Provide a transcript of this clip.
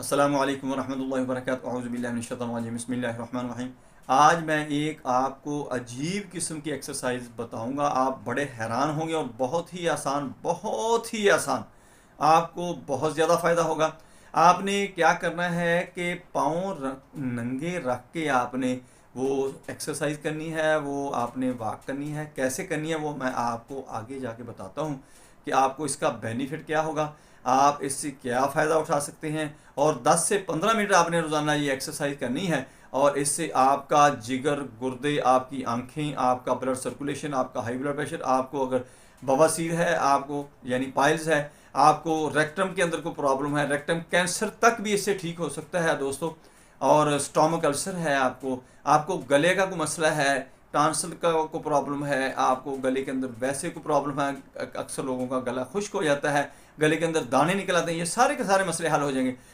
अस्सलामु अलैकुम वरहमतुल्लाहि वबरकातुहू अऊज़ु बिल्लाहि मिनश शैतानिर रजीम बिस्मिल्लाहिर्रहमानिर्रहीम। आज मैं एक आपको अजीब किस्म की एक्सरसाइज बताऊंगा। आप बड़े हैरान होंगे और बहुत ही आसान, आपको बहुत ज़्यादा फ़ायदा होगा। आपने क्या करना है कि नंगे रख के आपने वो एक्सरसाइज करनी है, वो आपने वॉक करनी है। कैसे करनी है वो मैं आपको आगे जाके बताता हूँ कि आपको इसका बेनिफिट क्या होगा, आप इससे क्या फ़ायदा उठा सकते हैं। और 10 से 15 मिनट आपने रोज़ाना ये एक्सरसाइज करनी है और इससे आपका जिगर, गुर्दे, आपकी आंखें, आपका ब्लड सर्कुलेशन, आपका हाई ब्लड प्रेशर, आपको अगर बवासीर है, आपको यानी पाइल्स है, आपको रेक्टम के अंदर कोई प्रॉब्लम है, रेक्टम कैंसर तक भी इससे ठीक हो सकता है दोस्तों। और स्टोमक अल्सर है, आपको आपको गले का कोई मसला है, टांसल का को प्रॉब्लम है, आपको गले के अंदर वैसे को प्रॉब्लम है, अक्सर लोगों का गला खुश्क हो जाता है, गले के अंदर दाने निकल आते हैं, ये सारे के सारे मसले हल हो जाएंगे।